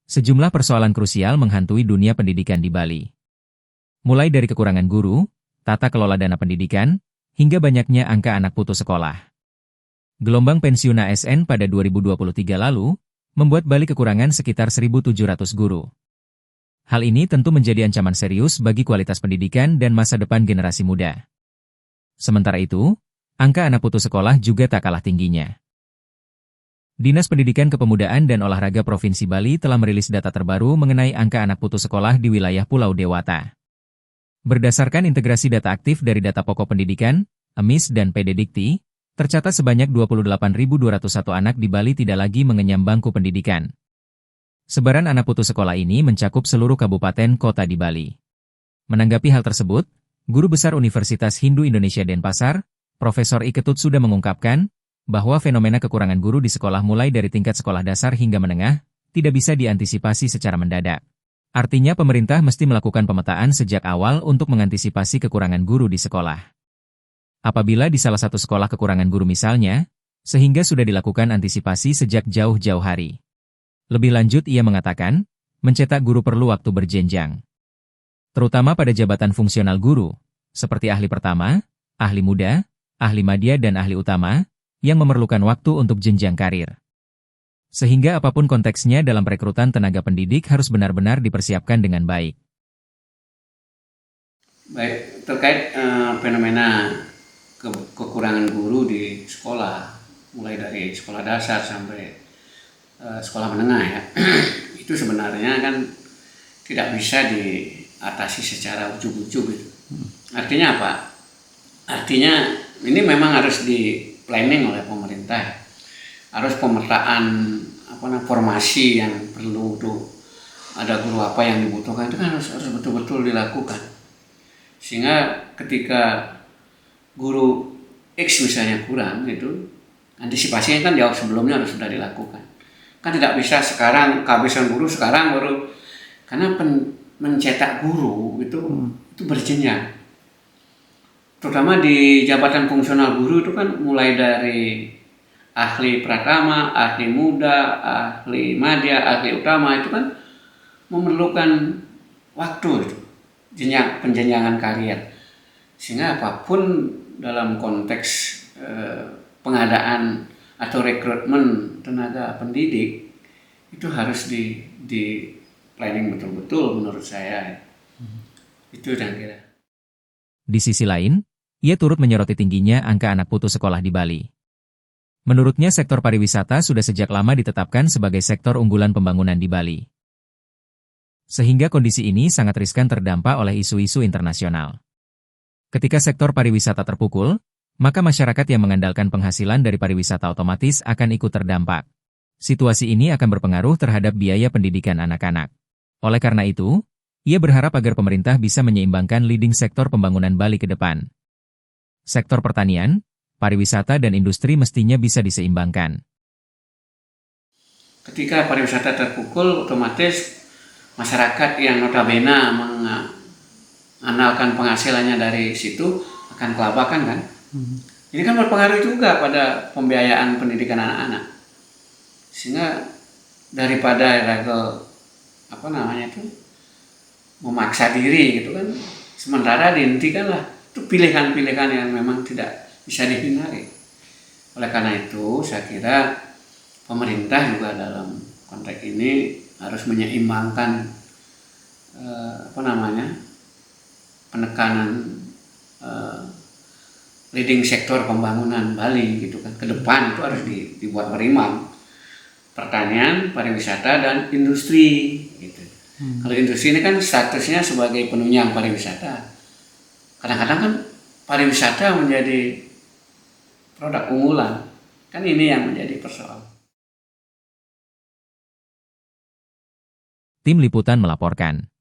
Sejumlah persoalan krusial menghantui dunia pendidikan di Bali. Mulai dari kekurangan guru, tata kelola dana pendidikan, hingga banyaknya angka anak putus sekolah. Gelombang pensiun ASN pada 2023 lalu, membuat Bali kekurangan sekitar 1.700 guru. Hal ini tentu menjadi ancaman serius bagi kualitas pendidikan dan masa depan generasi muda. Sementara itu, angka anak putus sekolah juga tak kalah tingginya. Dinas Pendidikan Kepemudaan dan Olahraga Provinsi Bali telah merilis data terbaru mengenai angka anak putus sekolah di wilayah Pulau Dewata. Berdasarkan integrasi data aktif dari data pokok pendidikan, EMIS dan PDDikti, tercatat sebanyak 28.201 anak di Bali tidak lagi mengenyam bangku pendidikan. Sebaran anak putus sekolah ini mencakup seluruh kabupaten kota di Bali. Menanggapi hal tersebut, Guru Besar Universitas Hindu Indonesia Denpasar, Profesor Iketut sudah mengungkapkan bahwa fenomena kekurangan guru di sekolah mulai dari tingkat sekolah dasar hingga menengah, tidak bisa diantisipasi secara mendadak. Artinya pemerintah mesti melakukan pemetaan sejak awal untuk mengantisipasi kekurangan guru di sekolah. Apabila di salah satu sekolah kekurangan guru misalnya, sehingga sudah dilakukan antisipasi sejak jauh-jauh hari. Lebih lanjut ia mengatakan, mencetak guru perlu waktu berjenjang. Terutama pada jabatan fungsional guru, seperti ahli pertama, ahli muda, ahli madya dan ahli utama, yang memerlukan waktu untuk jenjang karir. Sehingga apapun konteksnya dalam perekrutan tenaga pendidik harus benar-benar dipersiapkan dengan baik. Baik, terkait fenomena kekurangan guru di sekolah, mulai dari sekolah dasar sampai sekolah menengah ya, itu sebenarnya kan tidak bisa diatasi secara ujuk-ujuk gitu. Artinya apa? Artinya ini memang harus planning oleh pemerintah, harus pemetaan formasi yang perlu tuh, ada guru apa yang dibutuhkan, itu kan harus betul-betul dilakukan, sehingga ketika guru X misalnya kurang, itu antisipasinya kan jauh sebelumnya harus sudah dilakukan. Kan tidak bisa sekarang kehabisan guru sekarang baru, karena mencetak guru itu berjenjang. Terutama di jabatan fungsional guru itu kan mulai dari ahli pratama, ahli muda, ahli madya, ahli utama, itu kan memerlukan waktu itu, penjenjangan karier. Sehingga apapun dalam konteks pengadaan atau rekrutmen tenaga pendidik itu harus di planning betul-betul menurut saya. Itu dan kira. Di sisi lain, ia turut menyoroti tingginya angka anak putus sekolah di Bali. Menurutnya sektor pariwisata sudah sejak lama ditetapkan sebagai sektor unggulan pembangunan di Bali. Sehingga kondisi ini sangat riskan terdampak oleh isu-isu internasional. Ketika sektor pariwisata terpukul, maka masyarakat yang mengandalkan penghasilan dari pariwisata otomatis akan ikut terdampak. Situasi ini akan berpengaruh terhadap biaya pendidikan anak-anak. Oleh karena itu, ia berharap agar pemerintah bisa menyeimbangkan leading sektor pembangunan Bali ke depan. Sektor pertanian, pariwisata dan industri mestinya bisa diseimbangkan. Ketika pariwisata terpukul, otomatis masyarakat yang notabene mengandalkan penghasilannya dari situ akan kelabakan kan. Ini kan berpengaruh juga pada pembiayaan pendidikan anak-anak. Sehingga daripada memaksa diri gitu kan, sementara dihentikanlah. Itu pilihan-pilihan yang memang tidak bisa dihindari. Oleh karena itu, saya kira pemerintah juga dalam konteks ini harus menyeimbangkan penekanan leading sektor pembangunan Bali gitu kan. Ke depan itu harus dibuat berimbang. Pertanian, pariwisata dan industri gitu. Kalau industri ini kan statusnya sebagai penunjang pariwisata. Kadang-kadang kan pariwisata menjadi produk unggulan. Kan ini yang menjadi persoalan. Tim Liputan melaporkan.